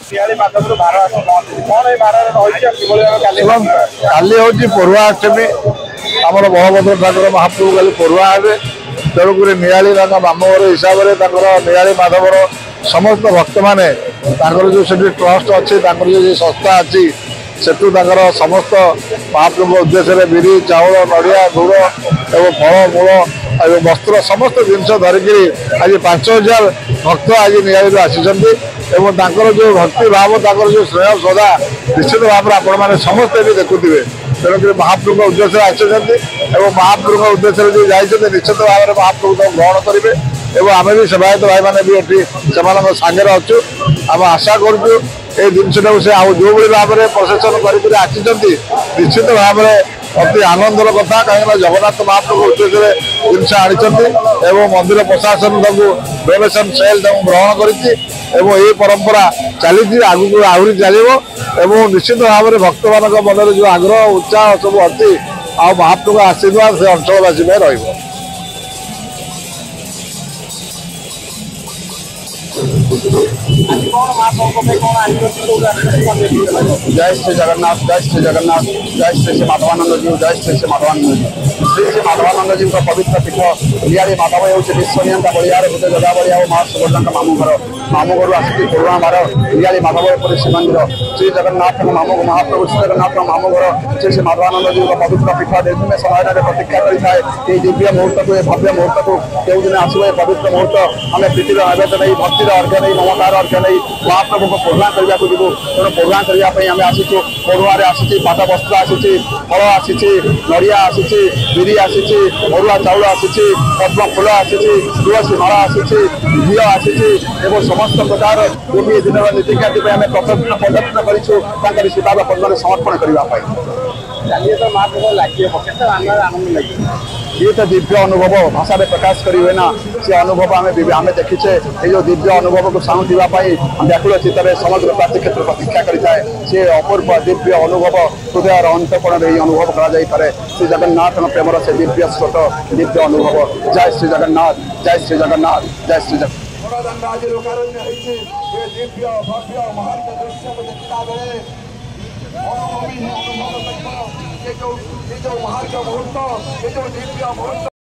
काली हूँ पढ़ुआष्टमी आम बलभद्र ठाकुर महाप्रभु काली पढ़ुआ हे तेणुक नियाली मामूर हिसाब से नियाली माधवर समस्त भक्त मैंने जो ट्रस्ट अच्छी जो संस्था अच्छी सेठू समस्त महाप्रभु उद्देश्य बिरी चाउल नड़िया गुड़ एवं फल मूल और वस्त्र समस्त जिनस धरिकी आज 5000 भक्त आज नियाली आसी जो भक्ति भाव जो स्नेह श्रद्धा निश्चित भाव आपण मैंने समस्ते भी देखुवे तेणुक महाप्रभु उद्देश्य आसते महाप्रभु उद्देश्य जो जाते निश्चित भाव में महाप्रभु ग्रहण करेंगे और आम भी सेवायत भाई मैंने भी सागर अच्छु आम आशा करूँ ये जिनटा से जो भाव में प्रशासन कर निश्चित भाव में अति आनंदर कथा कहीं जगन्नाथ महाप्रभु उद्देश्य जिनस आनी मंदिर प्रशासन डोनेशन सेल ग्रहण कर परंपरा चली आगू आहरी चलो निश्चित भाव में भक्त मान मन जो आग्रह उत्साह सब अच्छी आ महाप्रभु आशीर्वाद से अंचलवासी में रही जय श्री जगन्नाथ जय श्री जगन्नाथ जय श्री माधवानंद जी जय श्री माधवानंद श्री माधवानंद जी पवित्र पीठ नियाली माधव हूँ विश्वनियंता बलियार भूत जगह बलिया और माँ सुवर्णा मामू घर आसिक पुराणा मार नियाली माधवपुर श्रीमंदिर श्री जगन्नाथ मामू महाप्रभु श्री जगन्नाथ मामू घर श्री माधवानंद जी पवित्र पीठ दीर्घ समय प्रतीक्षा करें ये दिव्य मुहूर्त को भव्य मुहूर्त को क्यों दिन आसो पवित्र मुहूर्त आम प्रीतिर नैवेद्य नहीं भक्तिर अर्घ्य नहीं ममतार अर्घ्य नहीं महाप्रभु को प्रोग्राम करने को जीवु तेणु प्रोग्राम करने आम आसीचु पढ़ुआर आसी पाट वस्त्र आसी फल आसी नड़िया आसी बिरी आसी अरुआ चाउल आसी पद्म फूल आसी तुलसी माला आसी घी आसी समस्त प्रकार गोटे दिन नीतिकाटी आम प्रदर्शन कर सेवा पद्म समर्पण करने ये तो दिव्य अनुभव भाषा में प्रकाश करें ना से अनुभव आम देखीचे ये जो दिव्य अनुभव को साणुवाई व्याकुल चित्त समग्र प्राची क्षेत्र प्रतीक्षा करें से अपूर्व दिव्य अनुभव हृदय अंतकोण में अनुभव कर श्री जगन्नाथ प्रेमर से दिव्य स्रोत दिव्य अनुभव जय श्री जगन्नाथ जय श्री जगन्नाथ जय श्री जगन्नाथ।